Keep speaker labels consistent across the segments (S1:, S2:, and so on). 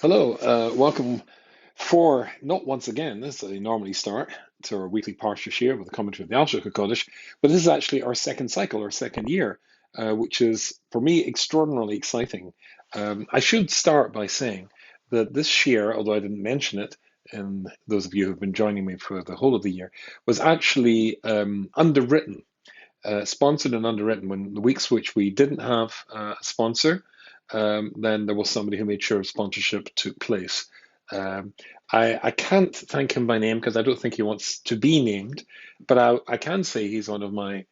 S1: Hello, welcome for not once again, as I normally start, to our weekly Parsha Shir with a commentary of the Alshich Series, but this is actually our second cycle, our second year, which is for me extraordinarily exciting. I should start by saying that this Shir, although I didn't mention it, and those of you who've been joining me for the whole of the year, was actually underwritten, sponsored and underwritten. When the weeks which we didn't have a sponsor, then there was somebody who made sure sponsorship took place. Um, I can't thank him by name because I don't think he wants to be named, but I can say he's one of my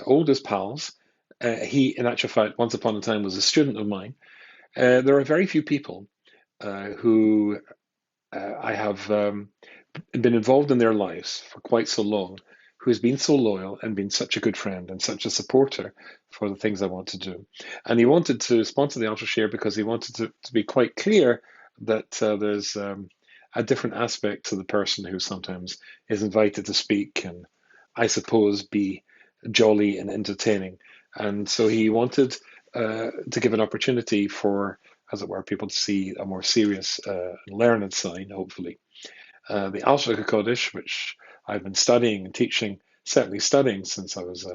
S1: oldest pals. He, in actual fact, once upon a time was a student of mine. There are very few people who I have been involved in their lives for quite so long, who's been so loyal and been such a good friend and such a supporter for the things I want to do. And he wanted to sponsor the Ultra Share because he wanted to be quite clear that there's a different aspect to the person who sometimes is invited to speak and I suppose be jolly and entertaining. And so he wanted to give an opportunity for, as it were, people to see a more serious, learned side, hopefully. The Alshich Kodesh, which I've been studying and teaching, certainly studying since I was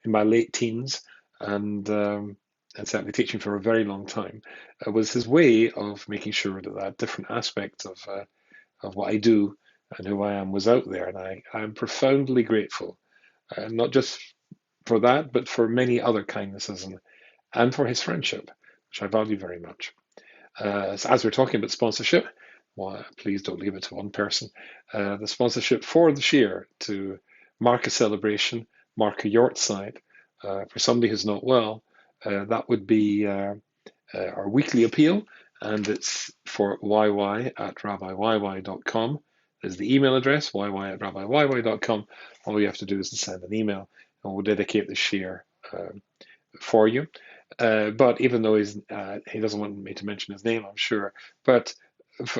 S1: in my late teens, and um, and certainly teaching for a very long time, was his way of making sure that that different aspect of what I do and who I am was out there, and I'm profoundly grateful, not just for that, but for many other kindnesses and for his friendship, which I value very much. So as we're talking about sponsorship, well, please don't leave it to one person. The sponsorship for this year to mark a celebration, mark a yort side for somebody who's not well, that would be our weekly appeal, and it's for YY at rabbiYY.com. Is the email address, YY at rabbiYY.com. All you have to do is to send an email, and we'll dedicate the share for you. But even though he doesn't want me to mention his name, I'm sure, but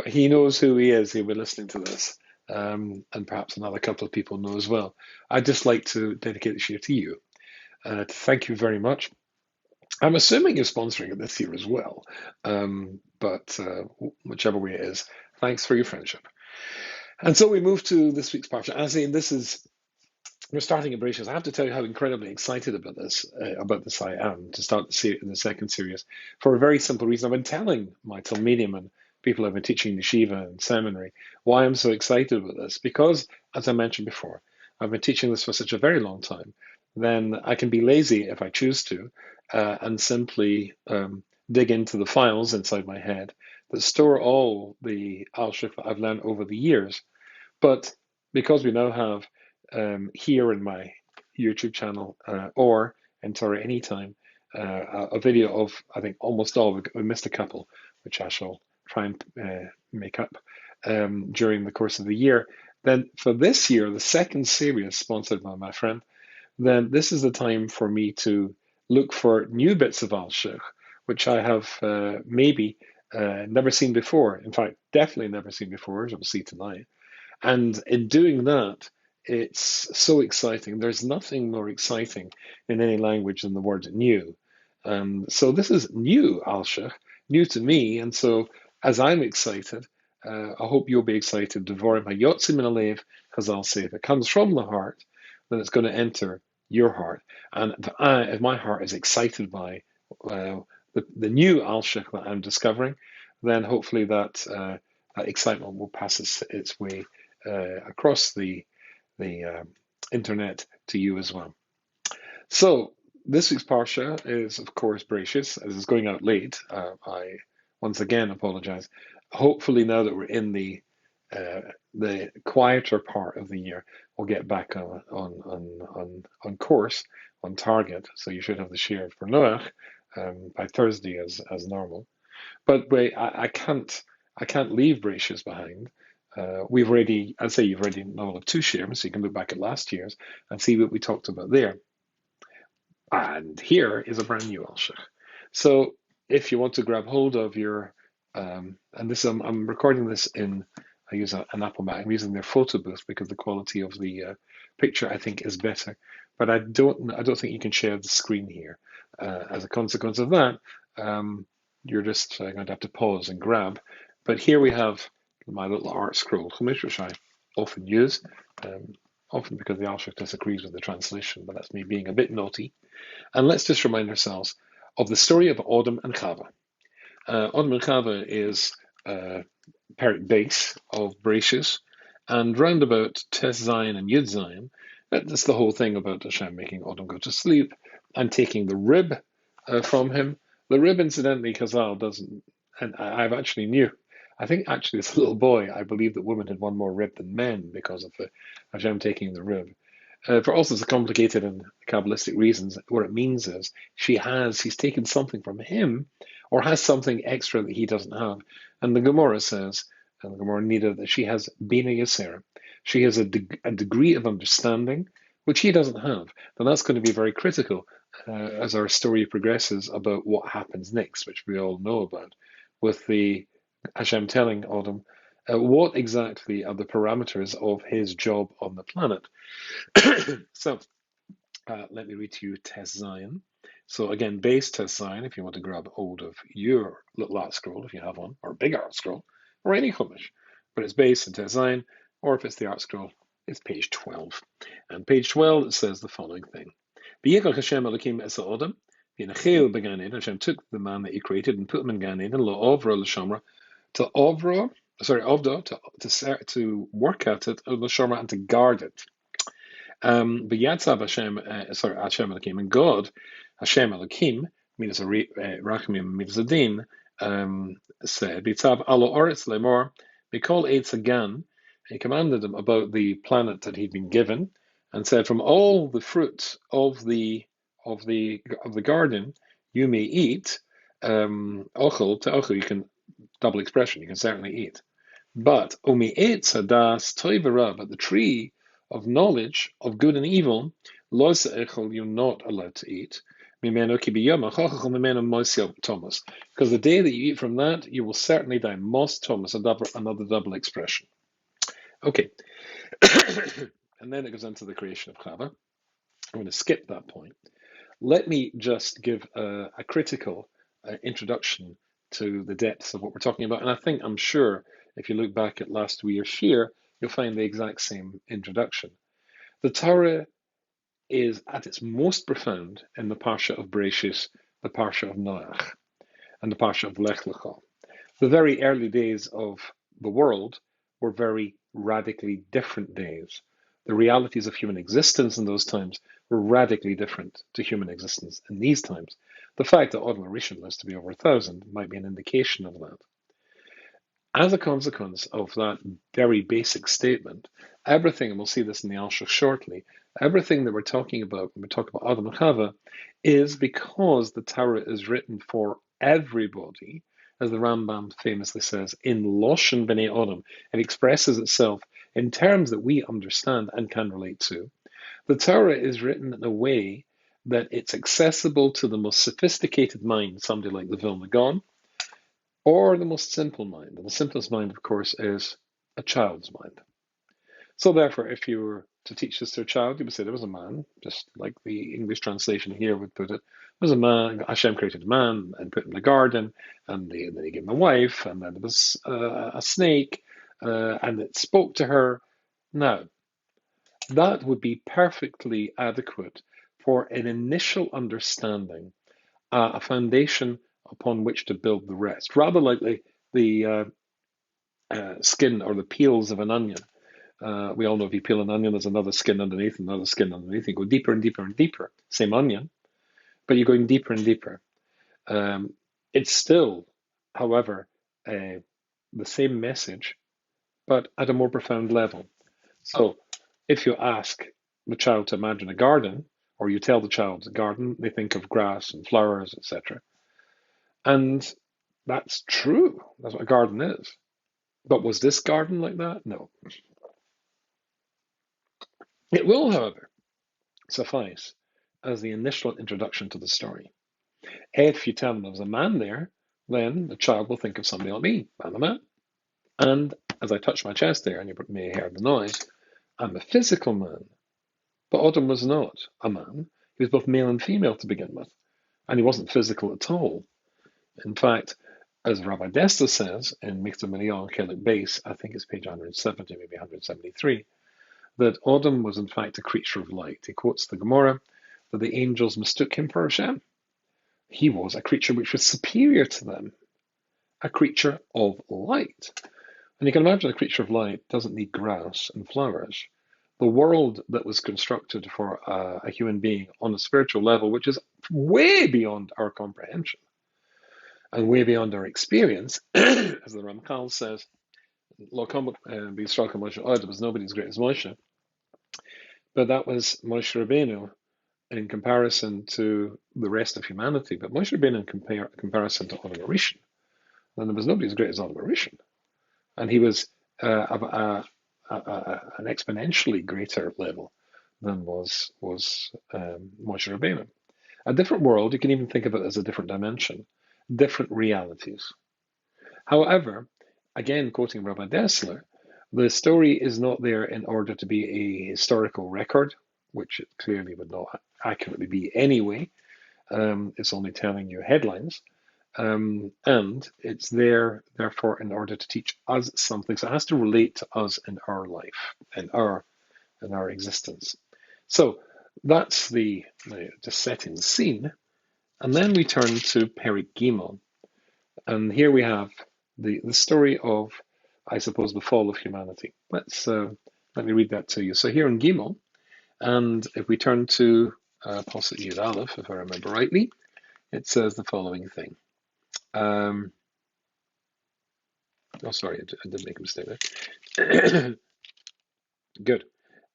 S1: he knows who he is. He'll be listening to this, and perhaps another couple of people know as well. I'd just like to dedicate the share to you, to thank you very much. I'm assuming you're sponsoring it this year as well, but whichever way it is, thanks for your friendship. And so we move to this week's parsha. As in, this is we're starting at Bereshis. I have to tell you how incredibly excited about this. About this I am to start the second series for a very simple reason. I've been telling my Talmidim and people I've been teaching yeshiva and seminary why I'm so excited about this because, as I mentioned before, I've been teaching this for such a very long time. Then I can be lazy if I choose to, and simply dig into the files inside my head that store all the alshich that I've learned over the years. But because we now have here in my YouTube channel or in Torah Anytime, a video of, I think, almost all. We missed a couple, which I shall try and make up during the course of the year. Then for this year, the second series sponsored by my friend, then this is the time for me to look for new bits of Alshich, which I have maybe never seen before. In fact, definitely never seen before, as we'll see tonight. And in doing that, it's so exciting. There's nothing more exciting in any language than the word new. So this is new, Alshich, new to me. And so as I'm excited, I hope you'll be excited. Devorim Hayotzi Min Alev, because I'll say if it comes from the heart, then it's going to enter your heart. And if my heart is excited by the new Alshich that I'm discovering, then hopefully that excitement will pass its way across the internet to you as well. So this week's parsha is, of course, Bereshis. As it's going out late, I once again apologize. Hopefully, now that we're in the quieter part of the year, we'll get back on course, on target. So you should have the share for Noach by Thursday as normal. But wait, I can't leave Bereshis behind. We've already, I'd say you've already known of two shares, so you can look back at last year's and see what we talked about there. And here is a brand new Alshich. So if you want to grab hold of your, and this I'm recording this in, I use an Apple Mac. I'm using their photo booth because the quality of the picture I think is better. But I don't think you can share the screen here. As a consequence of that, you're just going to have to pause and grab But here we have my little art scroll, which I often use, um, often because the Alshich disagrees with the translation, but that's me being a bit naughty. And let's just remind ourselves of the story of Adam and Chava. Adam and Chava is Perik base of Bereshis, and round about Tes Zion and Yud Zion, that's the whole thing about Hashem making Adam go to sleep and taking the rib from him. The rib, incidentally, Chazal doesn't, and I've actually knew. I think actually as a little boy, I believed that women had one more rib than men because of the Hashem taking the rib. For all sorts of complicated and Kabbalistic reasons, what it means is he's taken something from him or has something extra that he doesn't have. And the Gemara says, and the Gemara Nida, that she has Bina Yasera. She has a degree of understanding which he doesn't have. Then that's going to be very critical as our story progresses about what happens next, which we all know about, with the Hashem telling Adam what exactly are the parameters of his job on the planet. So let me read to you Tes Zion. So again, base Tes Zion, if you want to grab hold of your little art scroll, if you have one, or a big art scroll, or any Chumash, but it's base in Tes Zion, or if it's the art scroll, it's page 12. And page 12, it says the following thing. V'yikach Hashem Elokim es ha'odam, v'yenachel began Eden. Hashem took the man that he created and put him in Gan Eden, lo-ovra l'shamra, to ovra, sorry, ovda, to work at it, l'shamra, and to guard it. But Yatzav Hashem, Hashem Elokim, and God, Hashem Elokim, means a Rachamim, means a din, said, Yitzav alo oretz lemor, Mikol eitz hagan, he commanded him about the planet that he'd been given, and said, from all the fruit of the garden you may eat, ochel to ochel, you can double expression, you can certainly eat. But omi eitz hadas toivera, but the tree of knowledge of good and evil, you're not allowed to eat. Because the day that you eat from that, you will certainly die. Mos Thomas, another double expression. Okay. And then it goes into the creation of Chava. I'm going to skip that point. Let me just give a critical introduction to the depths of what we're talking about. And I'm sure, if you look back at last year's shir, you'll find the exact same introduction. The Torah is at its most profound in the Parsha of Bereshis, the Parsha of Noach, and the Parsha of Lech Lecha. The very early days of the world were very radically different days. The realities of human existence in those times were radically different to human existence in these times. The fact that Adam Rishon lives to be over 1,000 might be an indication of that. As a consequence of that very basic statement, everything, and we'll see this in the Alshich shortly, everything that we're talking about when we talk about Adam and Chava is because the Torah is written for everybody, as the Rambam famously says, in Loshen B'nai Adam. It expresses itself in terms that we understand and can relate to. The Torah is written in a way that it's accessible to the most sophisticated mind, somebody like the Vilna Gaon, or the most simple mind. And the simplest mind, of course, is a child's mind. So therefore, if you were to teach this to a child, you would say there was a man, just like the English translation here would put it. There was a man, Hashem created a man and put him in the garden, and then he gave him a wife, and then there was a snake, and it spoke to her. Now, that would be perfectly adequate for an initial understanding, a foundation upon which to build the rest, rather like the skin or the peels of an onion. We all know if you peel an onion, there's another skin underneath, another skin underneath. You go deeper and deeper and deeper. Same onion, but you're going deeper and deeper. It's still, however, the same message, but at a more profound level. So if you ask the child to imagine a garden, or you tell the child a garden, they think of grass and flowers, etc. And that's true. That's what a garden is. But was this garden like that? No. It will, however, suffice as the initial introduction to the story. If you tell them there's a man there, then the child will think of somebody like me. I'm a man. And as I touch my chest there, and you may have heard the noise, I'm a physical man. But Adam was not a man. He was both male and female to begin with. And he wasn't physical at all. In fact, as Rabbi Desta says in Michtav Milion Chelik Base, I think it's page 170, maybe 173, that Adam was in fact a creature of light. He quotes the Gemara that the angels mistook him for Hashem. He was a creature which was superior to them, a creature of light. And you can imagine a creature of light doesn't need grass and flowers. The world that was constructed for a human being on a spiritual level, which is way beyond our comprehension and way beyond our experience, as the Ramchal says, there was nobody as great as Moshe, but that was Moshe Rabbeinu in comparison to the rest of humanity. But Moshe Rabbeinu in comparison to Adam Rishon, then there was nobody as great as Adam Rishon, and he was an exponentially greater level than was Moshe Rabbeinu. A different world, you can even think of it as a different dimension, different realities. However, again, quoting Rabbi Dessler, the story is not there in order to be a historical record, which it clearly would not accurately be anyway. It's only telling you headlines. And it's there, therefore, in order to teach us something. So it has to relate to us in our life, in our existence. So that's the setting the scene. And then we turn to Perik Gimel. And here we have the story of, I suppose, the fall of humanity. Let me read that to you. So here in Gimel, and if we turn to Pasuk Yud Aleph, if I remember rightly, it says the following thing. Oh, sorry, I did make a mistake there. Good.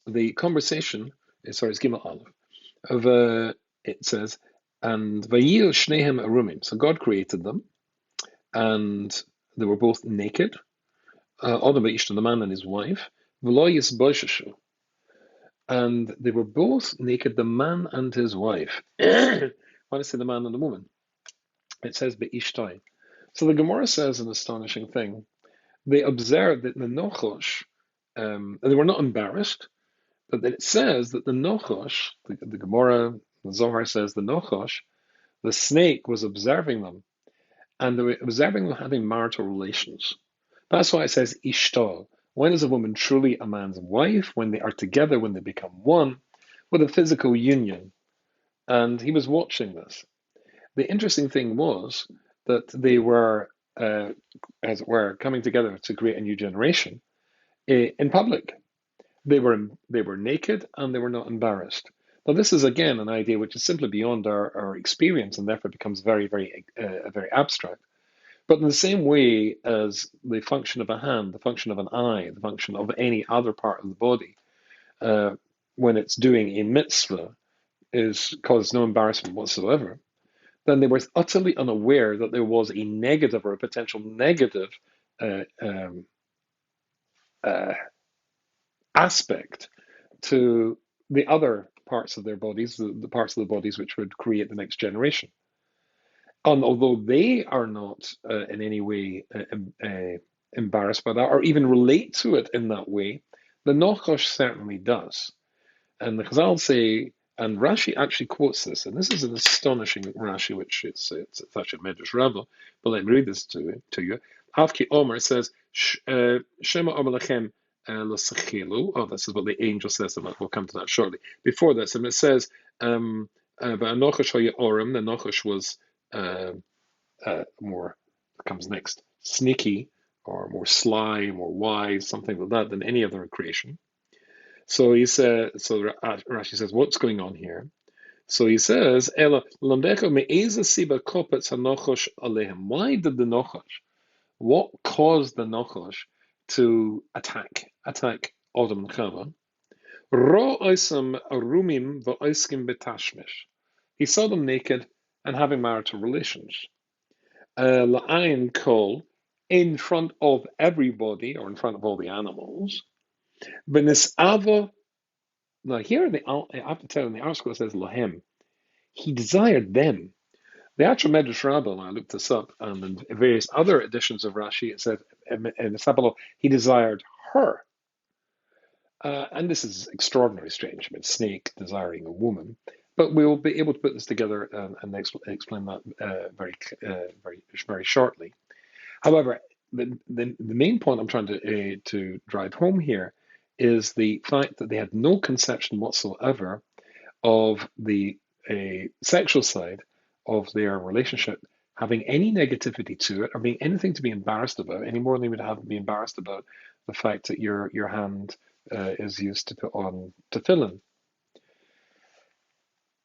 S1: The conversation it's Gimel Aleph. It says, and Vayil Shnehem Arumim. So God created them, and they were both naked. Adam Ishta, the man and his wife, V'lo Yisbosheshu. And they were both naked, the man and his wife. When I say the man and the woman, it says Be'ishtai. So the Gemara says an astonishing thing. They observed that the Nochosh, they were not embarrassed, but it says that the Nochosh, the Gemara, the Zohar says the Nochosh, the snake was observing them, and they were observing them having marital relations. That's why it says Ishtal. When is a woman truly a man's wife? When they are together, when they become one, with a physical union. And he was watching this. The interesting thing was that they were, as it were, coming together to create a new generation in public. They were naked and they were not embarrassed. Now, this is again an idea which is simply beyond our experience and therefore becomes very, very, very abstract. But in the same way as the function of a hand, the function of an eye, the function of any other part of the body, when it's doing a mitzvah, causes no embarrassment whatsoever, then they were utterly unaware that there was a negative or a potential negative aspect to the other parts of their bodies, the parts of the bodies which would create the next generation. And although they are not in any way embarrassed by that or even relate to it in that way, the Nochosh certainly does. And the Chazal say, and Rashi actually quotes this, and this is an astonishing Rashi, which it's actually a Medrash Rabbah, but let me read this to you. Avki Omer says, Shema Omer Lachem L'Sechelu. Oh, this is what the angel says, and we'll come to that shortly. Before this, and it says, Nochosh Hoya Orem, the Nochosh was more, comes next, sneaky, or more sly, more wise, something like that, than any other creation. So he said. So Rashi says, "What's going on here?" So he says, "Ela lamdecho me'eza siba kopetz hanochosh alehem." Why did the nochosh? What caused the nochosh to attack Adam and Chava? Ro oisam arumim v'oiskim betashmish. He saw them naked and having marital relations. La'ayin kol, in front of everybody or in front of all the animals. Benisava. Now here I have to tell you, in the article it says lahem. He desired them. The actual Medrash Rabbah, when I looked this up, and in various other editions of Rashi, it said in the he desired her. And this is extraordinarily strange. I mean, snake desiring a woman, but we'll be able to put this together and explain that very shortly. However, the main point I'm trying to drive home here is the fact that they had no conception whatsoever of the sexual side of their relationship having any negativity to it or being anything to be embarrassed about any more than they would have to be embarrassed about the fact that your hand is used to put on tefillin.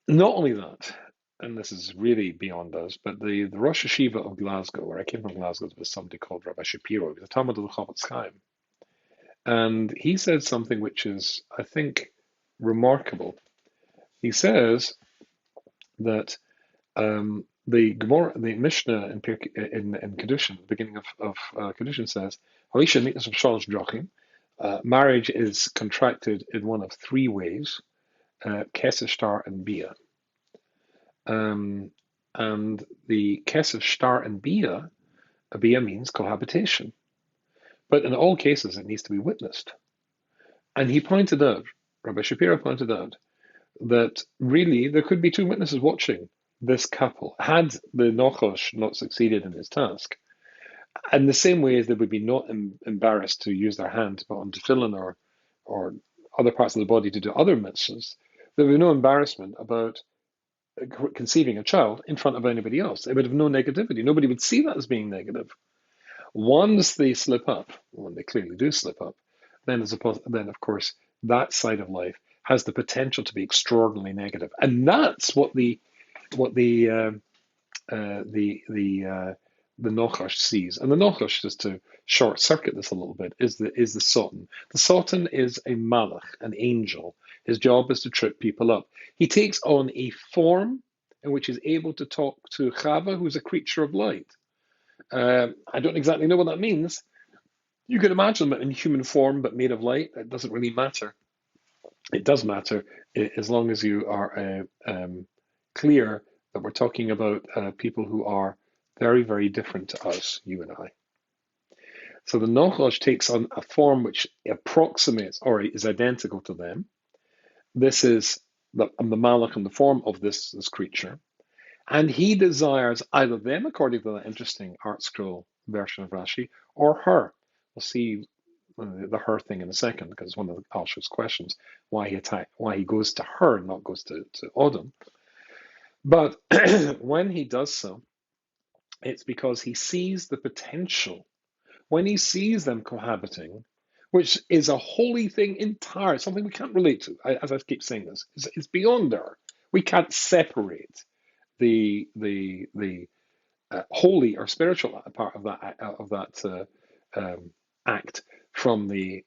S1: Not only that, and this is really beyond us, but the Rosh Yeshiva of Glasgow, where I came from Glasgow, was somebody called Rabbi Shapiro. He was a Talmud of the Chofetz Chaim. And he said something which is, I think, remarkable. He says that the Gemara, the Mishnah in Kedushin, the beginning of Kedushin says, "Halisha mitnas of shalosh drachim." Marriage is contracted in one of three ways: kesef, shtar, and bia. And the kesef, shtar, and bia means cohabitation, but in all cases it needs to be witnessed. And he pointed out, Rabbi Shapiro pointed out, that really there could be two witnesses watching this couple had the Nochosh not succeeded in his task. And the same way as they would be not embarrassed to use their hand to put on tefillin or other parts of the body to do other mitzvahs, there would be no embarrassment about conceiving a child in front of anybody else. It would have no negativity. Nobody would see that as being negative. Once they slip up, when they clearly do slip up, then of course that side of life has the potential to be extraordinarily negative, and that's what the Nochash sees. And the Nochash, just to short circuit this a little bit, is the Sultan. The Sultan is a malach, an angel. His job is to trip people up. He takes on a form in which he's able to talk to Chava, who's a creature of light. I don't exactly know what that means. You could imagine them in human form, but made of light. It doesn't really matter. It does matter as long as you are clear that we're talking about people who are very, very different to us, you and I. So the Nochosh takes on a form which approximates or is identical to them. This is the Malach in the form of this creature. And he desires either them, according to that interesting art scroll version of Rashi, or her. We'll see the her thing in a second, because it's one of the Alshich's questions, why he goes to her and not goes to Odom. But when he does so, it's because he sees the potential. When he sees them cohabiting, which is a holy thing entirely, something we can't relate to, as I keep saying this, it's beyond our. We can't separate the holy or spiritual part of that act from the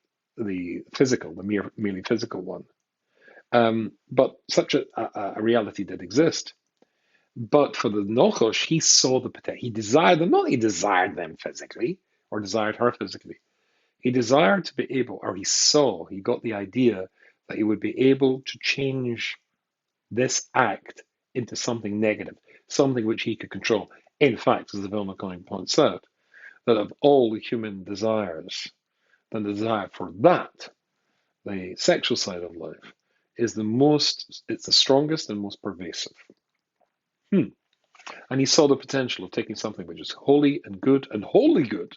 S1: physical, the merely physical one. But such a reality did exist. But for the Nochosh, he saw the potential. He desired them, not he desired them physically or desired her physically. He desired to be able, or he got the idea that he would be able to change this act into something negative, something which he could control. In fact, as the Vilna Coin points out, that of all the human desires, the desire for that, the sexual side of life, is it's the strongest and most pervasive. And he saw the potential of taking something which is holy and good and wholly good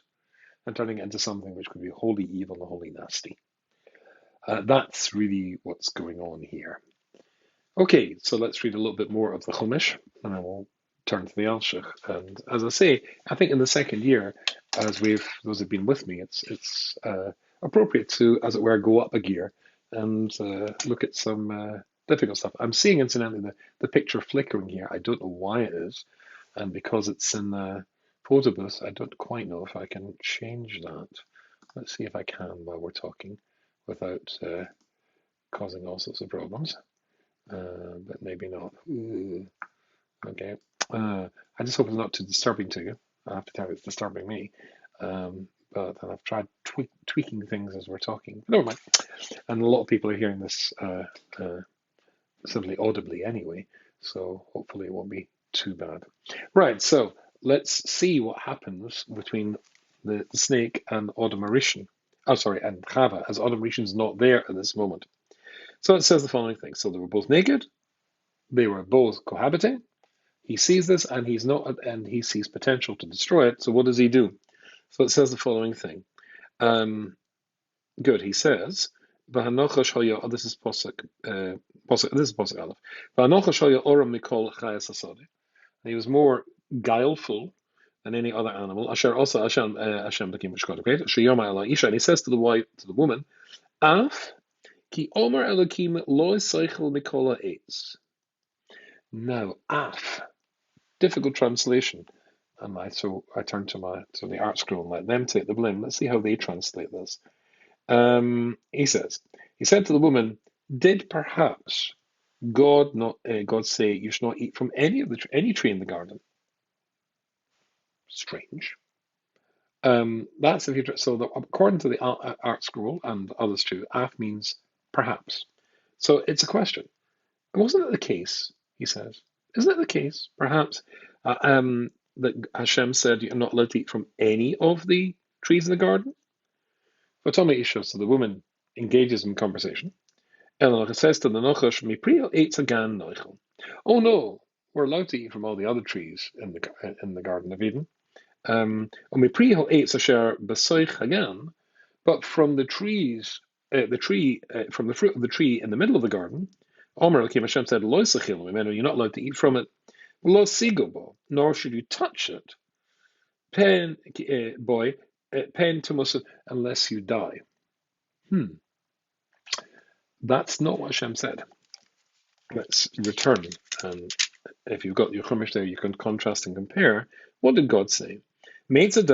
S1: and turning it into something which could be wholly evil and wholly nasty. That's really what's going on here. Okay, so let's read a little bit more of the Chumash, and then we'll turn to the Alshich. And as I say, I think in the second year, as those who've been with me, it's appropriate to, as it were, go up a gear and look at some difficult stuff. I'm seeing, incidentally, the picture flickering here. I don't know why it is, and because it's in the photo booth, I don't quite know if I can change that. Let's see if I can while we're talking without causing all sorts of problems. But maybe not. Okay. I just hope it's not too disturbing to you. I have to tell you, it's disturbing me. But I've tried tweaking things as we're talking. But never mind. And a lot of people are hearing this simply audibly anyway, so hopefully it won't be too bad. Right, so let's see what happens between the snake and Adam Arishan. Oh, sorry, and Chava, as Adam Arishan's not there at this moment. So it says the following thing. So they were both naked, they were both cohabiting. He sees this and he sees potential to destroy it. So what does he do? So it says the following thing. Good. He says, "V'hanochash hoya." Oh, this is posuk. This is posuk aleph. "V'hanochash hoya oram mikol chayas hasadi." He was more guileful than any other animal. Asher also Hashem became mishkot. Great. Sheyoma ela isha. And he says to the wife, to the woman, "Af ki omer elokim lo seichel mikol ha'etz." Now, af, difficult translation. And so I turned to the art scroll and let them take the blame. Let's see how they translate this. He said to the woman, "Did perhaps God say you should not eat from any tree in the garden?" Strange. That's if you so according to the art scroll and others too, af means perhaps. So it's a question. Wasn't it the case? He says, isn't it the case, perhaps, that Hashem said you're not allowed to eat from any of the trees in the garden? Fatoma Isha, so the woman engages in conversation. Elach says to the Nochash, "Mipriel eats again, Noichel." Oh no, we're allowed to eat from all the other trees in the Garden of Eden. Mipriel eats asher besoich again, but from the from the fruit of the tree in the middle of the garden. Omer Elohim Hashem said, "Lo sechil, you're not allowed to eat from it. Lo sigobo, nor should you touch it. Pen boy, pen tumus unless you die." That's not what Hashem said. Let's return, and if you've got your chumash there, you can contrast and compare. What did God say? He said,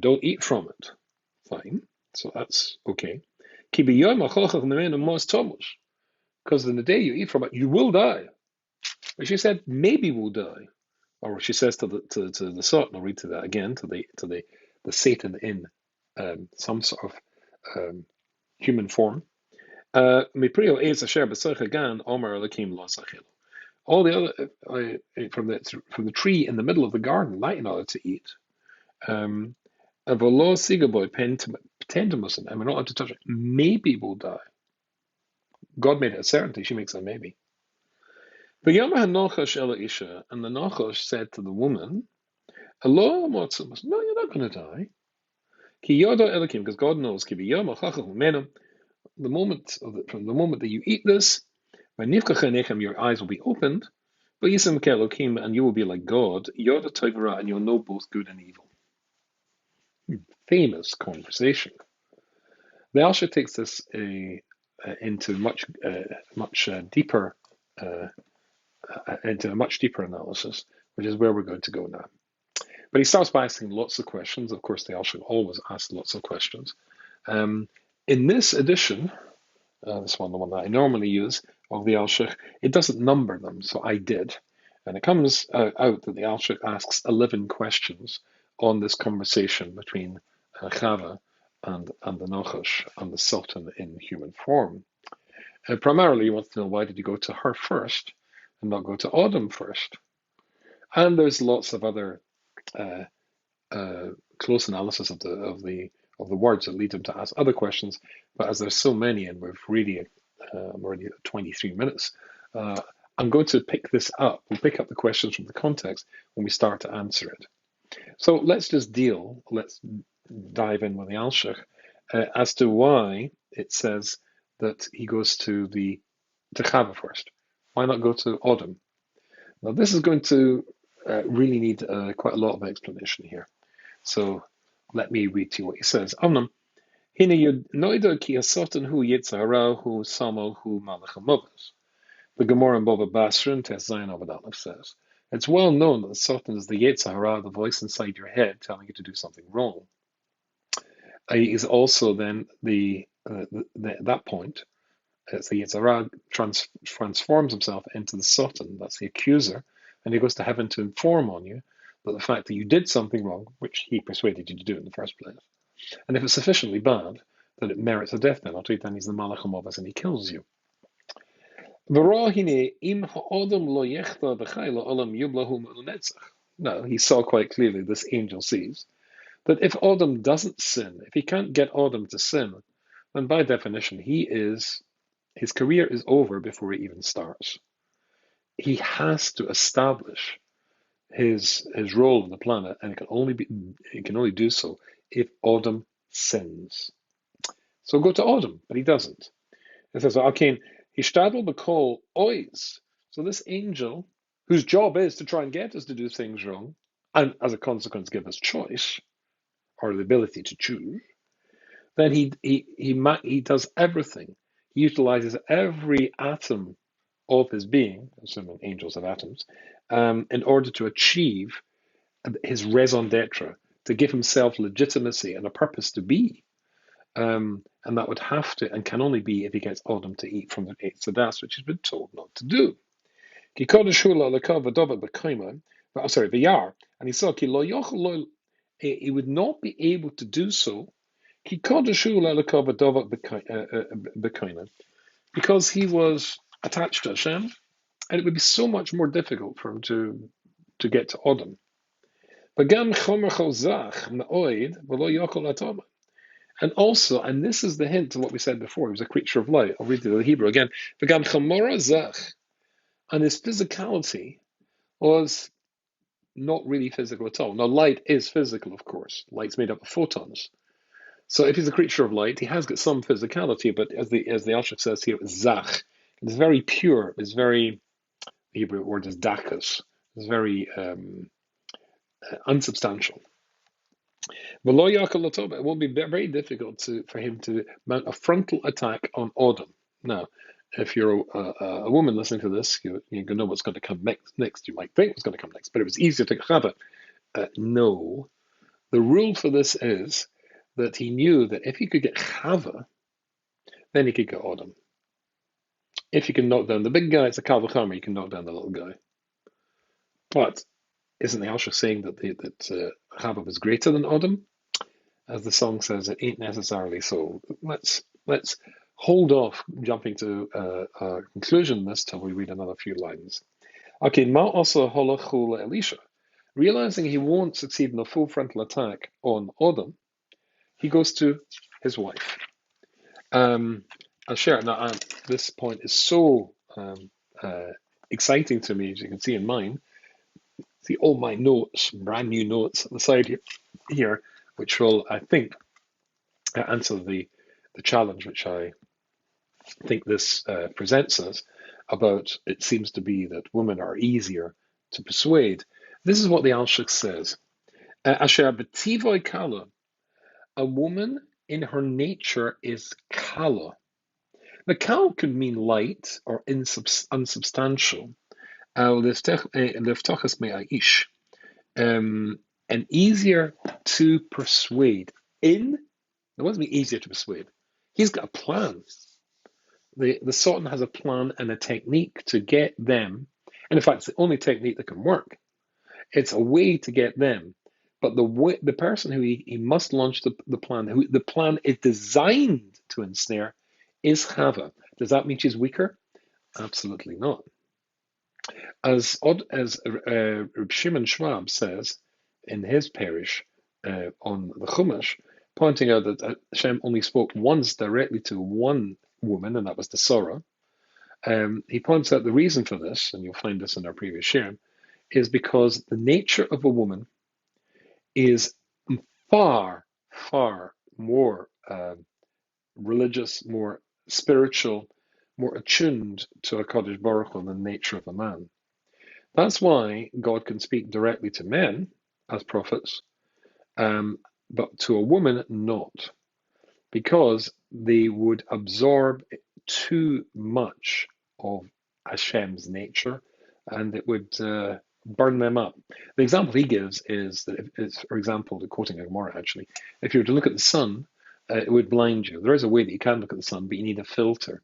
S1: "Don't eat from it." Fine, so that's okay. Because in the day you eat from it, you will die. But she said, "Maybe we'll die," or she says to the Satan. I'll read to that again to the Satan in some sort of human form. All the other from the tree in the middle of the garden, light in order to eat. And we're not allowed to touch it. Maybe we'll die. God made it a certainty. She makes it a maybe. And the Nachash said to the woman, "No, you're not going to die. Because God knows. From the moment that you eat this, your eyes will be opened, but and you will be like God, Yoda Tovara, and you'll know both good and evil." Famous conversation. The Alshich takes this into a much deeper analysis, which is where we're going to go now. But he starts by asking lots of questions. Of course, the Alshich always asks lots of questions. In this edition, this one, the one that I normally use of the Alshich, it doesn't number them, so I did. And it comes out that the Alshich asks 11 questions on this conversation between Chava and the Nachash and the Sultan in human form. Primarily, he wants to know, why did you go to her first and not go to Adam first? And there's lots of other close analysis of the words that lead him to ask other questions. But as there's so many, and we've really already at 23 minutes, I'm going to pick this up. We'll pick up the questions from the context when we start to answer it. So let's dive in with the Alshich as to why it says that he goes to Chava first. Why not go to Adam? Now this is going to really need quite a lot of explanation here. So let me read to you what he says. Amnam, hine yud noida ki asotan hu yitzhara hu samo hu malach hamovas. The Gemara in Bava Basra and Tes Zayin Avad Aleph says, it's well known that the Sultan is the Yetzirah, the voice inside your head telling you to do something wrong. He is also then that point, it's the Yetzirah transforms himself into the Sultan, that's the accuser, and he goes to heaven to inform on you that the fact that you did something wrong, which he persuaded you to do in the first place, and if it's sufficiently bad that it merits a death penalty, then he's the Malach HaMovas and he kills you. Now, he saw quite clearly, this angel sees, that if Adam doesn't sin, if he can't get Adam to sin, then by definition, his career is over before he even starts. He has to establish his role on the planet, and it can only do so if Adam sins. So go to Adam, but he doesn't. It says, okay, Hishtadl B'Kol Ois. So this angel, whose job is to try and get us to do things wrong, and as a consequence give us choice, or the ability to choose, then he does everything. He utilizes every atom of his being, assuming angels have atoms, in order to achieve his raison d'etre, to give himself legitimacy and a purpose to be. And that would have to and can only be if he gets Adam to eat from the Eitz Hadas, which he's been told not to do. Sorry, V'yar, and he saw he would not be able to do so because he was attached to Hashem, and it would be so much more difficult for him to get to Adam. And also, and this is the hint to what we said before, he was a creature of light. I'll read the Hebrew again. And his physicality was not really physical at all. Now, light is physical, of course. Light's made up of photons. So if he's a creature of light, he has got some physicality, but as the Alshich says here, it's zach. It's very pure. It's very, the Hebrew word is dakas. It's very unsubstantial. It will be very difficult for him to mount a frontal attack on Adam. Now, if you're a woman listening to this, you know what's going to come next. You might think what's going to come next, but it was easier to Chava. No. The rule for this is that he knew that if he could get Chava, then he could get Adam. If you can knock down the big guy, it's a Kal V'chomer, you can knock down the little guy. But isn't the Alshich saying that Chava was greater than Adam? As the song says, it ain't necessarily so. Let's hold off jumping to a conclusion this till we read another few lines. Okay, Ma also holachul Elisha. Realizing he won't succeed in a full frontal attack on Adam, he goes to his wife. I'll share it now. This point is so exciting to me, as you can see in mine. See all my notes, brand new notes at the side here, which will, I think, answer the challenge which I think this presents us about it seems to be that women are easier to persuade. This is what the Alshich says. Asher b'tivoi kala, a woman in her nature is kala. The kal could mean light or unsubstantial. And easier to persuade. It wasn't be easier to persuade. He's got a plan. The Sultan has a plan and a technique to get them, and in fact, it's the only technique that can work. It's a way to get them, but the person who he must launch the plan, who the plan is designed to ensnare, is Chava. Does that mean she's weaker? Absolutely not. As Reb Shimon Schwab says in his parish on the Chumash, pointing out that Hashem only spoke once directly to one woman, and that was the Sorah. He points out the reason for this, and you'll find this in our previous share, is because the nature of a woman is far, far more religious, more spiritual, more attuned to a Kodesh Baruch Hu than the nature of a man. That's why God can speak directly to men as prophets, but to a woman not, because they would absorb too much of Hashem's nature, and it would burn them up. The example he gives is that, for example, quoting a Gemara actually, if you were to look at the sun, it would blind you. There is a way that you can look at the sun, but you need a filter.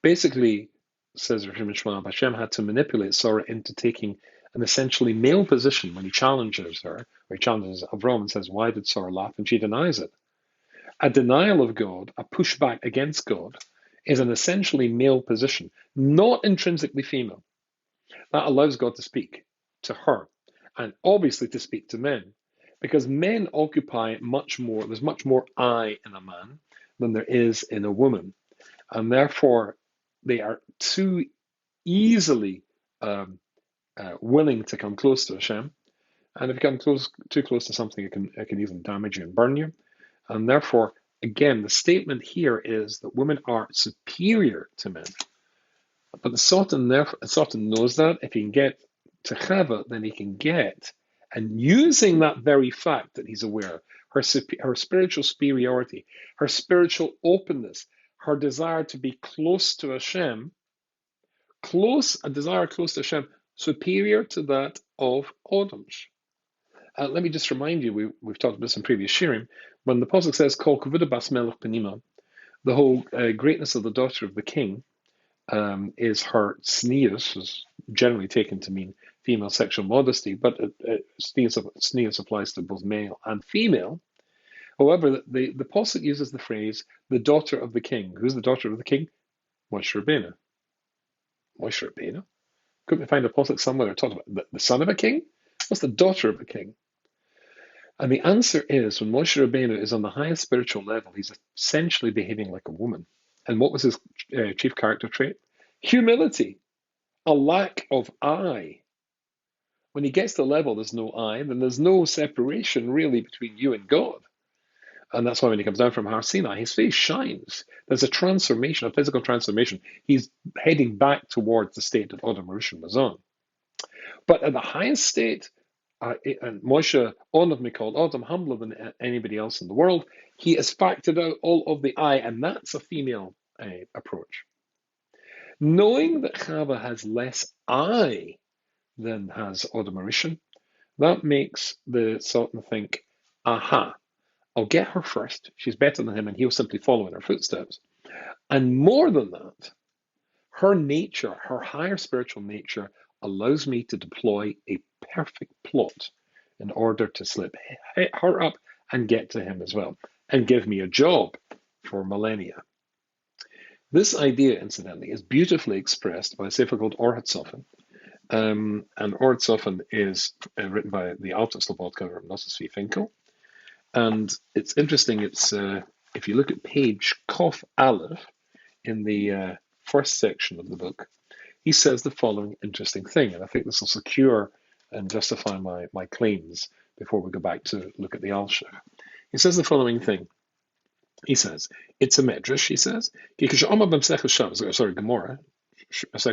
S1: Basically, says Rav Shimon Schwab, Hashem had to manipulate Sarah into taking an essentially male position when he challenges her, or he challenges Avram and says, why did Sarah laugh? And she denies it. A denial of God, a pushback against God, is an essentially male position, not intrinsically female. That allows God to speak to her, and obviously to speak to men, because men occupy much more, there's much more I in a man than there is in a woman, and therefore they are too easily willing to come close to Hashem. And if you come too close to something, it can even damage you and burn you. And therefore, again, the statement here is that women are superior to men. But the Sultan knows that if he can get to Chava, then he can get, and using that very fact that he's aware, her spiritual superiority, her spiritual openness, her desire to be close to Hashem, a desire close to Hashem, superior to that of Adam's. Let me just remind you, we've talked about this in previous shirim, when the Pasuk says, Kol Kavod Bas Melech Penima, the whole greatness of the daughter of the king is her sneas, is generally taken to mean female sexual modesty, but sneas applies to both male and female. However, the Pasuk uses the phrase, the daughter of the king. Who's the daughter of the king? Moshe Rabbeinu. Moshe Rabbeinu? Couldn't we find a Pasuk somewhere that talks about the son of a king? What's the daughter of the king? And the answer is, when Moshe Rabbeinu is on the highest spiritual level, he's essentially behaving like a woman. And what was his chief character trait? Humility, a lack of I. When he gets to the level there's no I, then there's no separation really between you and God. And that's why when he comes down from Har Sinai, his face shines. There's a transformation, a physical transformation. He's heading back towards the state that Adam Rishon was on. But at the highest state, and Moshe, on of me called Adam, humbler than anybody else in the world, he has factored out all of the I, and that's a female approach. Knowing that Chava has less I than has Adam Rishon, that makes the Sultan think, aha, I'll get her first. She's better than him, and he'll simply follow in her footsteps. And more than that, her nature, her higher spiritual nature, allows me to deploy a perfect plot in order to slip her up and get to him as well, and give me a job for millennia. This idea, incidentally, is beautifully expressed by a sefer called Or HaTzofan. And Or HaTzofan is written by the Alta Slobodka or Nossos V. Finkel. And it's interesting, it's if you look at page Kof Aleph in the first section of the book, he says the following interesting thing, and I think this will secure and justify my claims before we go back to look at the Alshich. He says the following thing. He says, it's a medrash, he says, Gemara, Masechus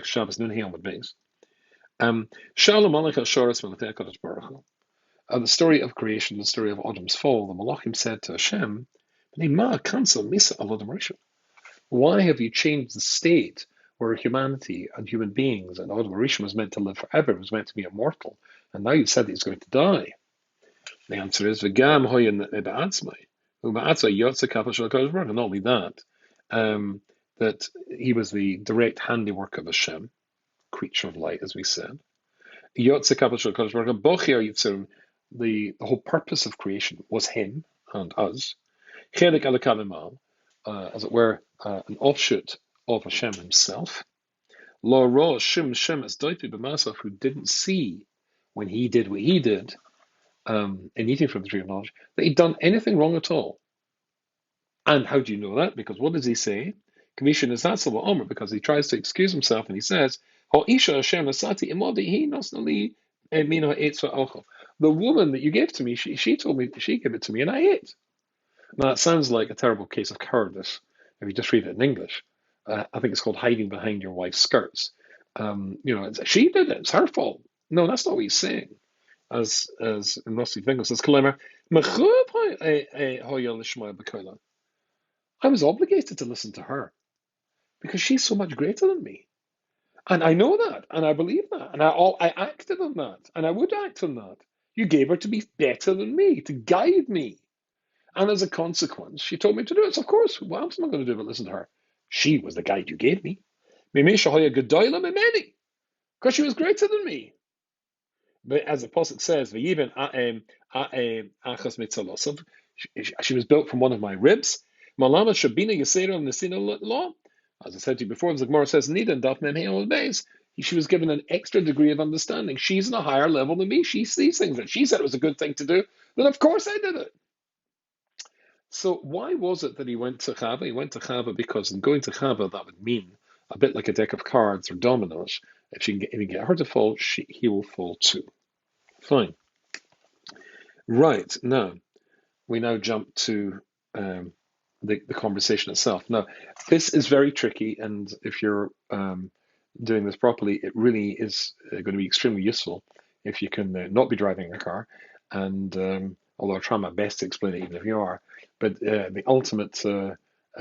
S1: Shabbos, Nun Hiyam Beis. Shalom Malach HaShoros V'Latei HaKadosh Baruch Hu. The story of creation, the story of Adam's fall, the Malachim said to Hashem, why have you changed the state where humanity and human beings and Adam Rishon was meant to live forever, was meant to be immortal, and now you've said that he's going to die? The answer is, and not only that, that he was the direct handiwork of Hashem, creature of light, as we said. The whole purpose of creation was him and us. As it were, an offshoot of Hashem himself. Who didn't see when he did what he did, in eating from the tree of knowledge, that he'd done anything wrong at all. And how do you know that? Because what does he say? Commission is that Omer, because he tries to excuse himself and he says, the woman that you gave to me, she told me, she gave it to me and I ate. Now that sounds like a terrible case of cowardice if you just read it in English. I think it's called hiding behind your wife's skirts. She did it, it's her fault. No, that's not what he's saying. As Nossi Finkel says, I was obligated to listen to her because she's so much greater than me. And I know that, and I believe that, and I acted on that, and I would act on that. You gave her to be better than me, to guide me. And as a consequence, she told me to do it. So of course, what else am I going to do but listen to her? She was the guide you gave me. Because she was greater than me. But as the Apostle says, she was built from one of my ribs. As I said to you before, as the Gemara says, she was given an extra degree of understanding. She's on a higher level than me. She sees things that she said it was a good thing to do. Then of course I did it. So why was it that he went to Chava? He went to Chava because in going to Chava, that would mean a bit like a deck of cards or dominoes. If you get her to fall, he will fall too. Fine. Right. Now, we now jump to the conversation itself. Now, this is very tricky, and if you're doing this properly, it really is going to be extremely useful if you can not be driving a car. And although I try my best to explain it, even if you are, but the ultimate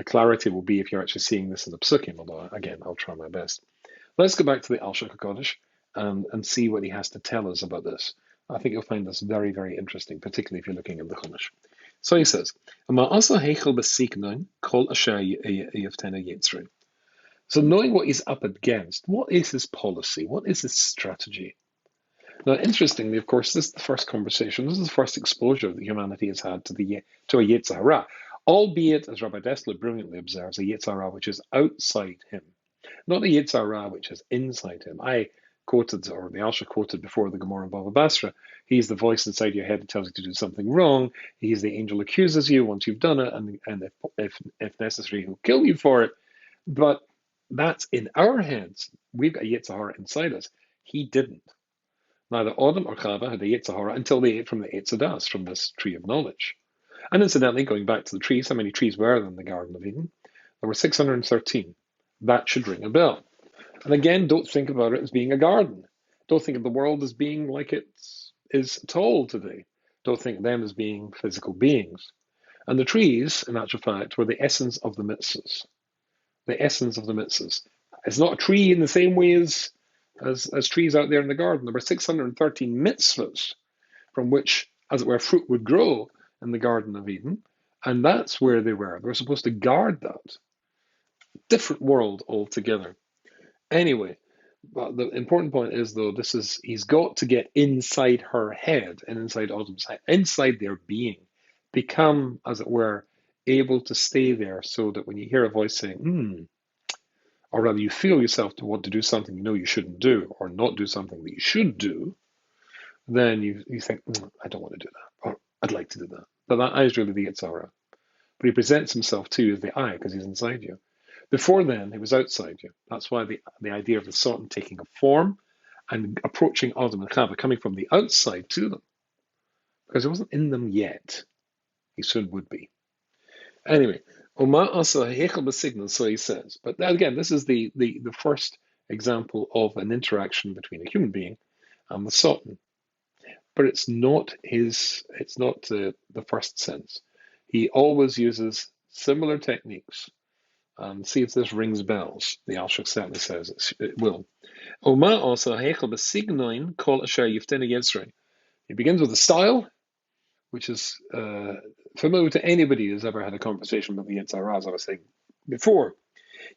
S1: clarity will be if you're actually seeing this in the psukim. Although again, I'll try my best. Let's go back to the Alshich Kodesh and see what he has to tell us about this. I think you'll find this very, very interesting, particularly if you're looking at the Chumash. So he says, so knowing what he's up against, what is his policy? What is his strategy? Now, interestingly, of course, this is the first conversation. This is the first exposure that humanity has had to a Yetzer Hara, albeit, as Rabbi Dessler brilliantly observes, a Yetzer Hara which is outside him, not a Yetzer Hara which is inside him. I quoted, or the Alshich quoted before the Gemara in Bava Basra, he's the voice inside your head that tells you to do something wrong. He's the angel who accuses you once you've done it, and if necessary, he'll kill you for it. But that's in our heads. We've got a Yetzer Hara inside us. He didn't. Neither Adam or Chava had a Yetzer Hara until they ate from the Eitz Hadas, from this tree of knowledge. And incidentally, going back to the trees, how many trees were there in the Garden of Eden? There were 613. That should ring a bell. And again, don't think about it as being a garden. Don't think of the world as being like it is told today. Don't think of them as being physical beings. And the trees, in actual fact, were the essence of the mitzvahs. The essence of the mitzvahs. It's not a tree in the same way as trees out there in the garden. There were 613 mitzvahs from which, as it were, fruit would grow in the Garden of Eden. And that's where they were. They were supposed to guard that. Different world altogether. Anyway, but the important point is, though, he's got to get inside her head and inside Adam's head, inside their being, become, as it were, able to stay there so that when you hear a voice saying, or rather you feel yourself to want to do something you know you shouldn't do, or not do something that you should do, then you think, I don't want to do that, or I'd like to do that. But that is really the Yetzer Hara. But he presents himself to you as the I, because he's inside you. Before then, he was outside you. That's why the idea of the Sultan taking a form and approaching Adam and Chava, coming from the outside to them, because he wasn't in them yet. He soon would be. Anyway, Oma asa hechel b'signal, so he says. But again, this is the first example of an interaction between a human being and the Sultan. But it's not the first sense. He always uses similar techniques. And see if this rings bells. The Alshich certainly says it will. Oma also hechel b'signoin kol asher yiftena Yitzray. He begins with a style, which is familiar to anybody who's ever had a conversation with the Yetzer Hara, as I was saying before.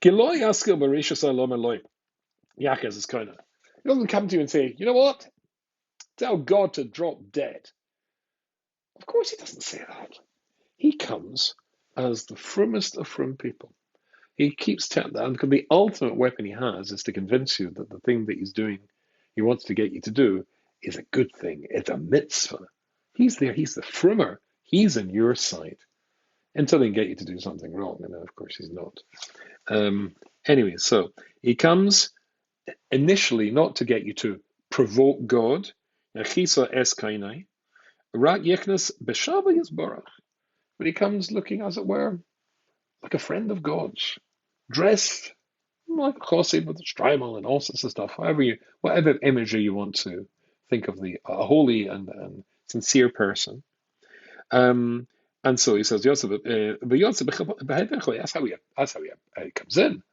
S1: Kiloi yaskil bereshis alom eloi. Yaakov is kind of. He doesn't come to you and say, you know what? Tell God to drop dead. Of course he doesn't say that. He comes as the frummest of frum people. He keeps telling that, because the ultimate weapon he has is to convince you that the thing that he's doing, he wants to get you to do, is a good thing. It's a mitzvah. He's there. He's the frummer. He's on your side until he can get you to do something wrong. And then, of course, he's not. Anyway, so he comes initially not to get you to provoke God. But he comes looking, as it were, like a friend of God's, dressed like a chassid with a shtreimel and all sorts of stuff. Whatever imagery you want to think of a holy and sincere person. And so he says, Yosef, that's how he comes in.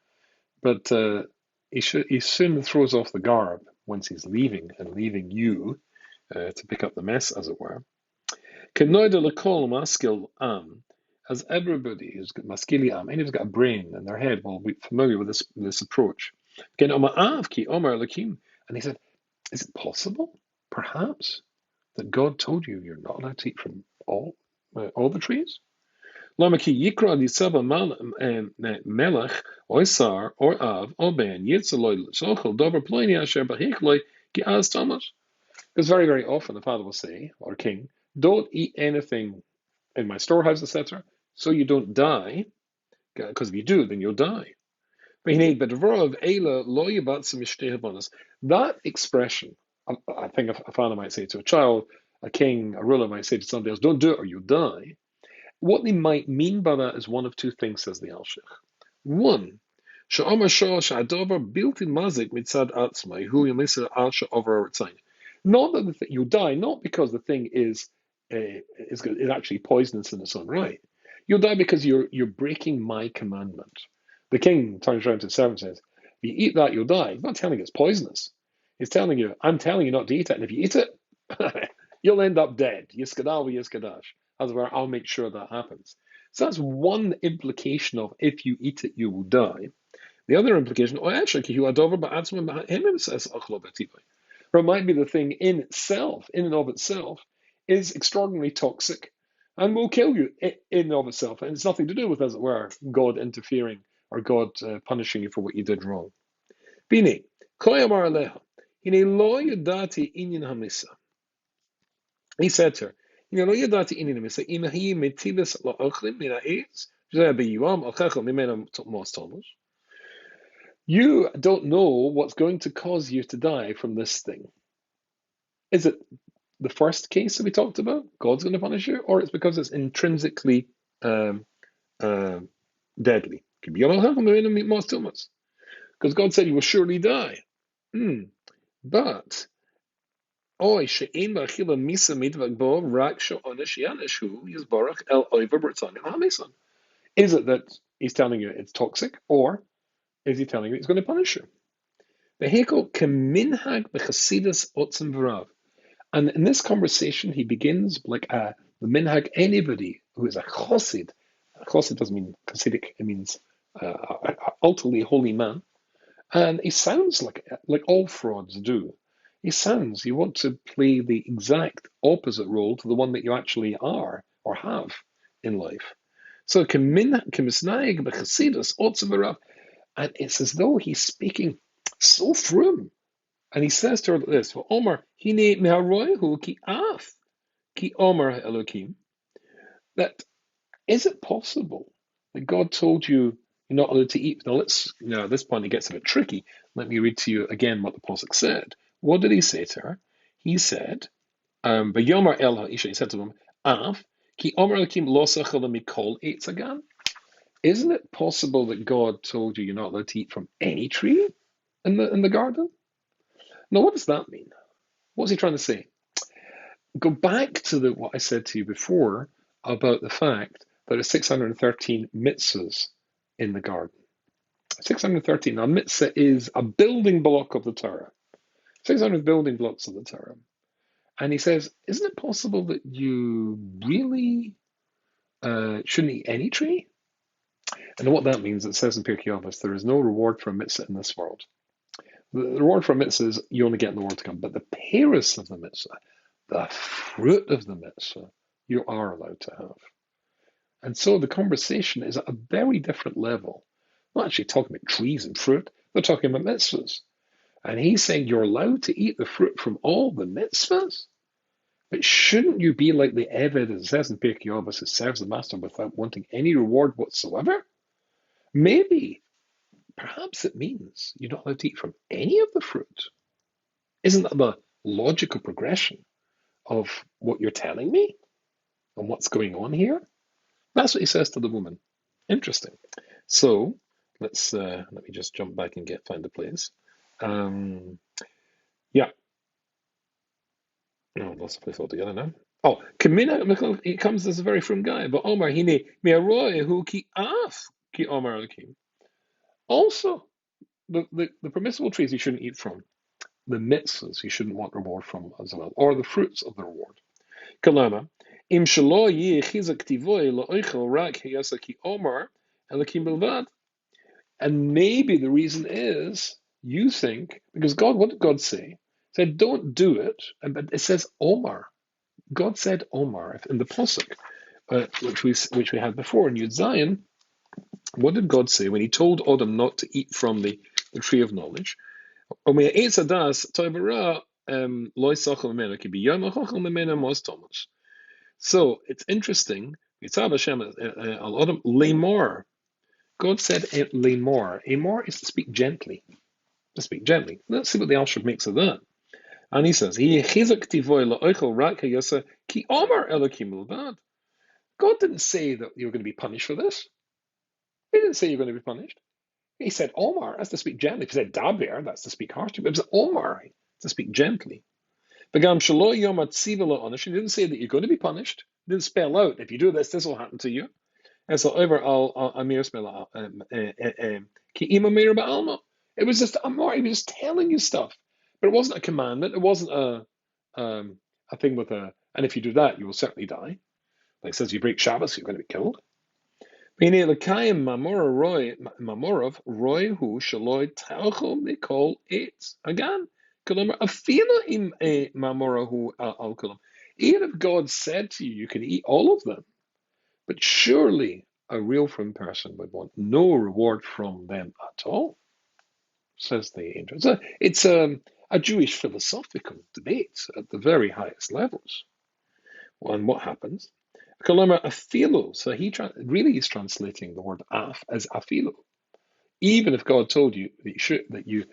S1: But he soon throws off the garb once he's leaving you to pick up the mess, as it were. As everybody who's got maskili am, anybody's got a brain in their head will be familiar with this approach. And he said, is it possible, perhaps, that God told you you're not allowed to eat from all the trees? Because very, very often the father will say, or king, don't eat anything in my storehouse, etc., so you don't die, because if you do, then you'll die. That expression, I think a father might say to a child, a king, a ruler might say to somebody else, don't do it or you'll die. What they might mean by that is one of two things, says the Alshich. One, she'amar shah she'adover built-in mazik mitzad atzmai hu yamisa al she'over ritzayin. Not that you'll die, not because the thing is actually poisonous in its own right. You'll die because you're breaking my commandment. The king turns around to the servant and says, "If you eat that, you'll die." He's not telling you it's poisonous. He's telling you, "I'm telling you not to eat it, and if you eat it, you'll end up dead." Yiskadal yiskadash. As it were, I'll make sure that happens. So that's one implication of if you eat it, you will die. The other implication, might be the thing in itself, in and of itself, is extraordinarily toxic and will kill you in and of itself. And it's nothing to do with, as it were, God interfering or God punishing you for what you did wrong. Bini, koyamar aleha, hine lo yadati inyan hamisa. He said to her, "You don't know what's going to cause you to die from this thing. Is it the first case that we talked about? God's going to punish you, or it's because it's intrinsically um, uh, deadly? Because God said you will surely die. But Oy she'ein b'achila misa midvag bo rak she'onish yanishu yizbarach el oiver b'rtzanim ha'meson. Is it that he's telling you it's toxic, or is he telling you he's going to punish you? The hekel keminhag b'chasidus otzim v'rav. And in this conversation, he begins like the minhag, anybody who is a chosid. A chosid doesn't mean Hasidic, it means ultimately holy man. And he sounds like all frauds do. He sounds, you want to play the exact opposite role to the one that you actually are or have in life. So, and it's as though he's speaking so frum. And he says to her this, Omar, hine meharoihu ki af, ki Omar Elohim, that is it possible that God told you you're not allowed to eat? Now at this point it gets a bit tricky. Let me read to you again what the Pasuk said. What did he say to her? He said, V'yomar el ha'isha, he said to him, Af, ki Omer Elohim lo sechel mikol eitz hagan. Isn't it possible that God told you you're not allowed to eat from any tree in the garden? Now, what does that mean? What's he trying to say? Go back to what I said to you before about the fact that there are 613 mitzvahs in the garden. 613. Now, mitzvah is a building block of the Torah. 600 building blocks of the Torah. And he says, isn't it possible that you really shouldn't eat any tree? And what that means, it says in Pirkei Avos, there is no reward for a mitzvah in this world. The reward for a mitzvah is you only get in the world to come. But the paris of the mitzvah, the fruit of the mitzvah, you are allowed to have. And so the conversation is at a very different level. Not actually talking about trees and fruit, they're talking about mitzvahs. And he's saying you're allowed to eat the fruit from all the mitzvahs. But shouldn't you be like the Eved, as it says in Pirkei Avos, who serves the master without wanting any reward whatsoever? Maybe, perhaps it means you're not allowed to eat from any of the fruit. Isn't that the logical progression of what you're telling me and what's going on here? That's what he says to the woman. Interesting. So let me just jump back and find the place. Yeah. No, lost the place altogether now. Oh, Kamina, he comes as a very frum guy, but Omar hine me'aroy hu ki af ki Omar Elohim. Also, the permissible trees you shouldn't eat from, the mitzvahs you shouldn't want reward from as well, or the fruits of the reward. Kalama, im shelo yi chizak tivoy lo'oichel rak hiyasa ki Omar Elohim belvad. And maybe the reason is you think, because God, what did God say? He said, don't do it. But it says Omar. God said Omar in the Pasuk, which we had before in Yud Zion. What did God say when he told Adam not to eat from the tree of knowledge? So it's interesting. God said lemor. Amor is to speak gently. To speak gently. Let's see what the Alshich makes of that. And he says, God didn't say that you're going to be punished for this. He didn't say you're going to be punished. He said Omar, that's to speak gently. If he said Daber, that's to speak harshly. But it was Omar, to speak gently. He didn't say that you're going to be punished. He didn't spell out, if you do this, this will happen to you. And so over al Amir spell ki ima mir ba'alma. It was just Amar, he was just telling you stuff. But it wasn't a commandment. It wasn't a thing with a, and if you do that, you will certainly die. Like it says, you break Shabbos, you're going to be killed. Mamorov roy hu shaloi taucho mikol eitz. Again, kalamar afila im mamorahu al kalam. Even if God said to you, you can eat all of them, but surely a real firm person would want no reward from them at all, says the angel. So it's a Jewish philosophical debate at the very highest levels. And what happens? Kalama afilo. So he really is translating the word af as afilo. Even if God told you that you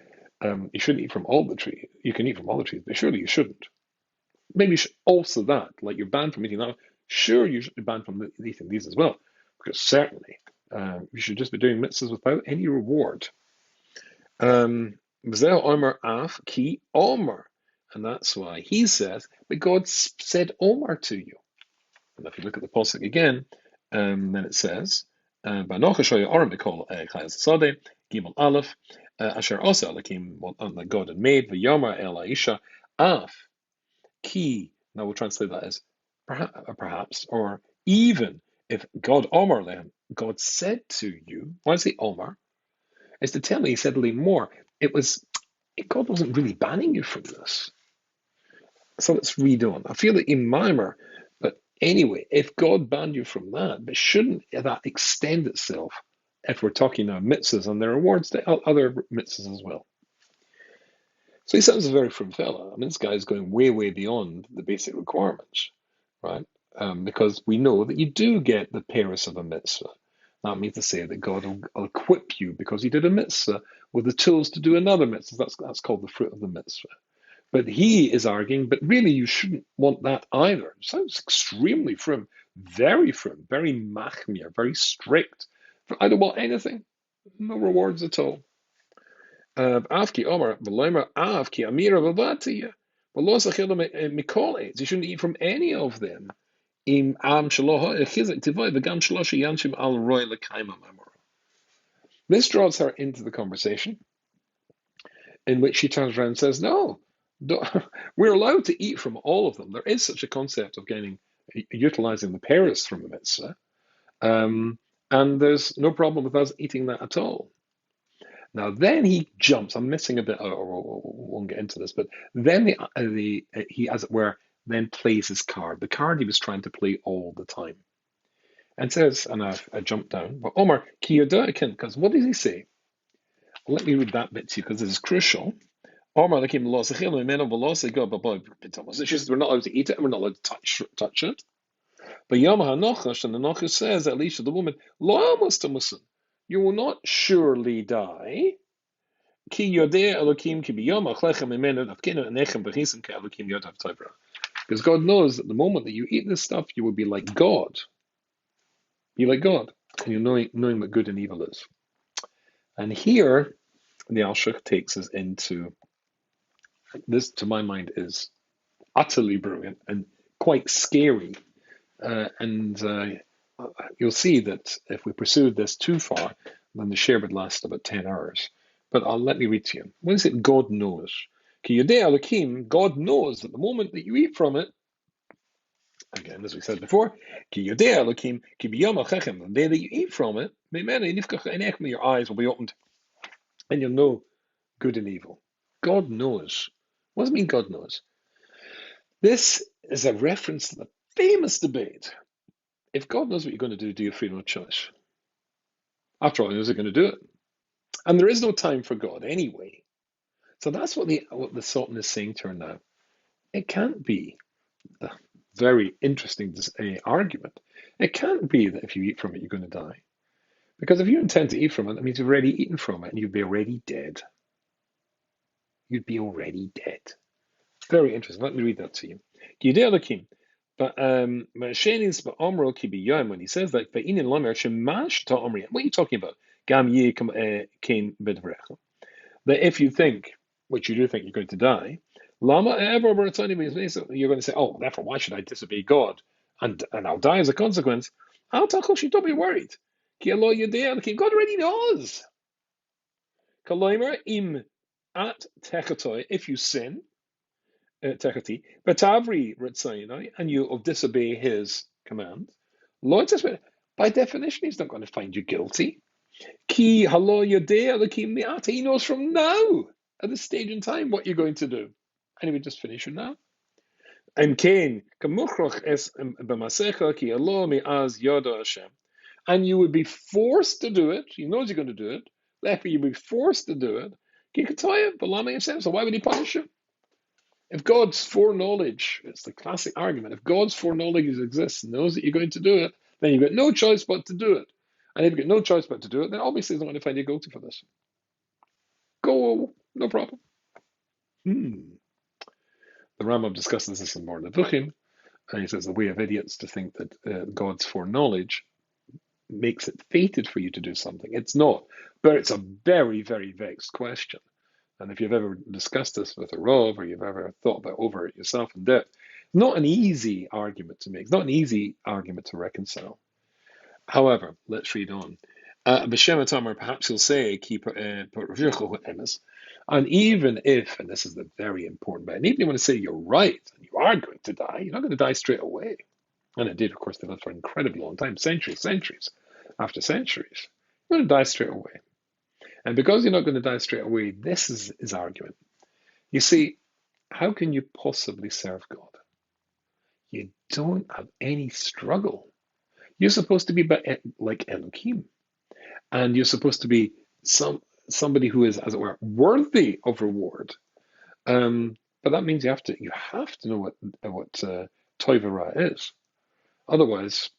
S1: shouldn't eat from all the trees, you can eat from all the trees, but surely you shouldn't. Maybe also that, like you're banned from eating that. Sure, you should be banned from eating these as well, because certainly you should just be doing mitzvahs without any reward. Omer af ki omer, and that's why he says, but God said omer to you. And if you look at the pasuk again, then it says, "Ba'nochashoya aram b'kol chayas sadeh gimel aleph asher asa alakim that God had made v'yamar el aisha af ki." Now we'll translate that as perhaps or even if God Omar lehem, God said to you. Why does he Omar? It's to tell me he said more. It was God wasn't really banning you from this. So let's read on. I feel that in Mimer, but anyway, if God banned you from that, but shouldn't that extend itself if we're talking now mitzvahs and their rewards to other mitzvahs as well? So he sounds a very frum fella. I mean, this guy is going way, way beyond the basic requirements, right? Because we know that you do get the paris of a mitzvah. That means to say that God will equip you because you did a mitzvah with the tools to do another mitzvah. That's called the fruit of the mitzvah. But he is arguing, but really you shouldn't want that either. It sounds extremely frum, very machmir, very strict. I don't want anything, no rewards at all. Avki Omar, V'loimer Avki Amira Vavatiya. You shouldn't eat from any of them. Im Am Shaloha Echizek Tivoi V'gam Shalosh Yanshim Al Roy Lekaima Mamora. This draws her into the conversation, in which she turns around and says, "No, we're allowed to eat from all of them. There is such a concept of utilizing the paris from the mitzvah, and there's no problem with us eating that at all." Now then he jumps. I'm missing a bit, or won't get into this, but then he, as it were, then plays his card, the card he was trying to play all the time, and says, and I jumped down, but Omar kiyodakin, because what does he say? Let me read that bit to you because this is crucial. Omar lakim lo sechil mimeno v'lo sego b'boy b'tamos. It's just we're not allowed to eat it and we're not allowed to touch it. But Yom HaNochash, and the Nochash says, at least to the woman, lo mustamusin, you will not surely die. Ki yodei elokim ki biyom achlechem mimeno nafkinu enechem b'chisim ke elokim yodav tovra. Because God knows that the moment that you eat this stuff, you will be like God. Be like God, and you're knowing what good and evil is. And here, the Alshich takes us into this. To my mind, is utterly brilliant and quite scary. And you'll see that if we pursued this too far, then the share would last about 10 hours. But let me read to you. When is it God knows? God knows at the moment that you eat from it. Again, as we said before, the day that you eat from it, your eyes will be opened and you'll know good and evil. God knows. What does it mean God knows? This is a reference to the famous debate. If God knows what you're going to do you freedom of choice? After all, he knows you're going to do it. And there is no time for God anyway. So that's what the Sultan is saying to her now. It can't be a very interesting argument. It can't be that if you eat from it, you're going to die. Because if you intend to eat from it, that means you've already eaten from it and you'd be already dead. You'd be already dead. Very interesting. Let me read that to you. But when he says that, what are you talking about? That if you think, which you do think you're going to die, you're going to say, oh, therefore, why should I disobey God? And I'll die as a consequence. Don't be worried. God already knows. If you sin, techati, betavri ritzayinai, and you disobey his command, Lord says, by definition, he's not going to find you guilty. Ki halo yodea l'ki mi'ata, he knows from now, at this stage in time, what you're going to do. And he would just finish it now. And Cain, kamuchroch es b'masecha ki halo mi'az yoda Hashem. And you would be forced to do it. He knows you're going to do it. Therefore, you'd be forced to do it. Ki kataya, b'lama Hashem. So why would he punish you? If God's foreknowledge, it's the classic argument, if God's foreknowledge exists and knows that you're going to do it, then you've got no choice but to do it. And if you've got no choice but to do it, then obviously he's not going to find you guilty for this. Go, no problem. The Rambam discusses this in more Nevuchim, and he says the way of idiots to think that God's foreknowledge makes it fated for you to do something. It's not, but it's a very, very vexed question. And if you've ever discussed this with a Rav, or you've ever thought about over it yourself in depth, not an easy argument to make. It's not an easy argument to reconcile. However, let's read on. B'Shem Tamar, perhaps he'll say, and even if, and this is the very important bit, and even if you want to say you're right, and you are going to die, you're not going to die straight away. And indeed, of course, they lived for an incredibly long time, centuries after centuries. You're going to die straight away. And because you're not going to die straight away, this is his argument. You see, how can you possibly serve God? You don't have any struggle. You're supposed to be like Elohim. And you're supposed to be somebody who is, as it were, worthy of reward. But that means you have to know what Toivara is. Otherwise,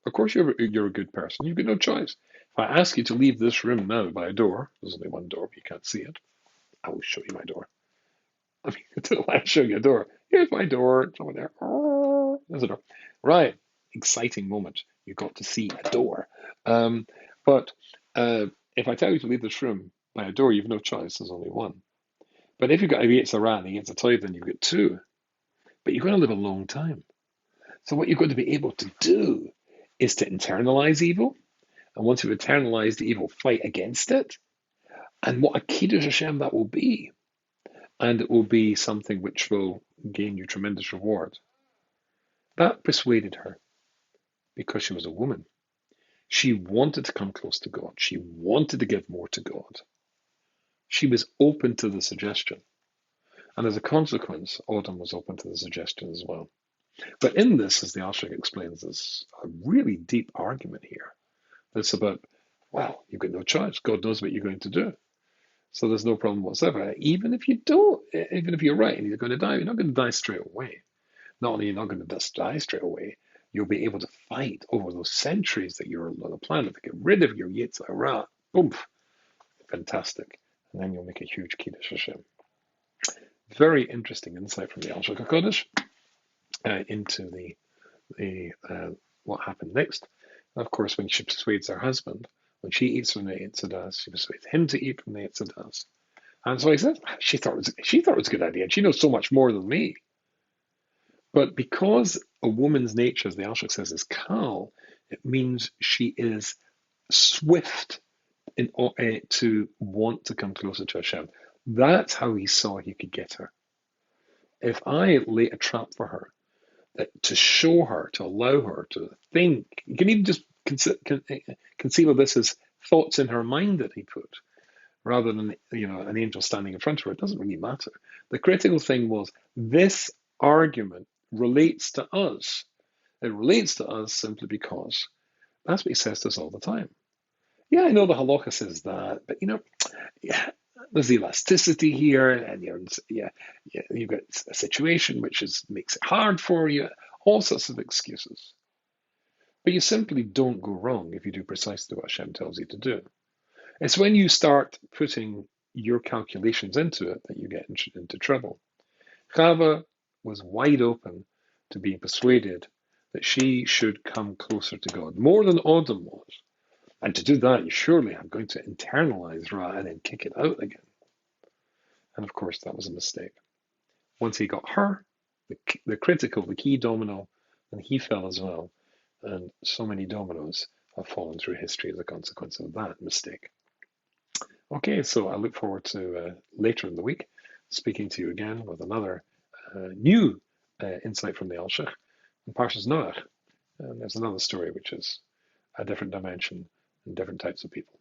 S1: of course, you're a good person. You've got no choice. If I ask you to leave this room now by a door, there's only one door, but you can't see it. I will show you my door. I mean, I'll show you a door. Here's my door. It's over there. There's a door. Right. Exciting moment. You got to see a door. But if I tell you to leave this room by a door, you've no choice. There's only one. But if you've got a Yetzirah and a Yetzirah, then you've got two. But you're going to live a long time. So what you're going to be able to do is to internalize evil. And once you've internalized the evil, fight against it. And what a Kiddush Hashem that will be. And it will be something which will gain you tremendous reward. That persuaded her because she was a woman. She wanted to come close to God. She wanted to give more to God. She was open to the suggestion. And as a consequence, Autumn was open to the suggestion as well. But in this, as the Alshich explains, there's a really deep argument here. It's about, well, you've got no choice. God knows what you're going to do. So there's no problem whatsoever. Even if you're right and you're going to die, you're not going to die straight away. Not only are you not going to just die straight away, you'll be able to fight over those centuries that you're on the planet to get rid of your Yetzirah. Boom. Fantastic. And then you'll make a huge Kiddush Hashem. Very interesting insight from the Alshich HaKodesh into the what happened next. And of course, when she persuades her husband, when she eats from the Eitzadas, she persuades him to eat from the Eitzadas. And so he says, she thought it was a good idea, and she knows so much more than me. But because a woman's nature, as the Alshich says, is kal, it means she is swift to want to come closer to Hashem. That's how he saw he could get her. If I lay a trap for her, to show her, to allow her to think, you can even just conceive of this as thoughts in her mind that he put, rather than an angel standing in front of her. It doesn't really matter. The critical thing was this argument relates to us. It relates to us simply because that's what he says to us all the time. Yeah, I know the halacha says that, but there's elasticity here, and you've got a situation which makes it hard for you, all sorts of excuses. But you simply don't go wrong if you do precisely what Hashem tells you to do. It's when you start putting your calculations into it that you get into trouble. Chava was wide open to being persuaded that she should come closer to God, more than Adam was. And to do that, you surely are going to internalize Ra and then kick it out again. And of course, that was a mistake. Once he got her, the key domino, and he fell as well. And so many dominoes have fallen through history as a consequence of that mistake. Okay, so I look forward to later in the week speaking to you again with another new insight from the Alshich and Parshas Noach. And there's another story which is a different dimension and different types of people.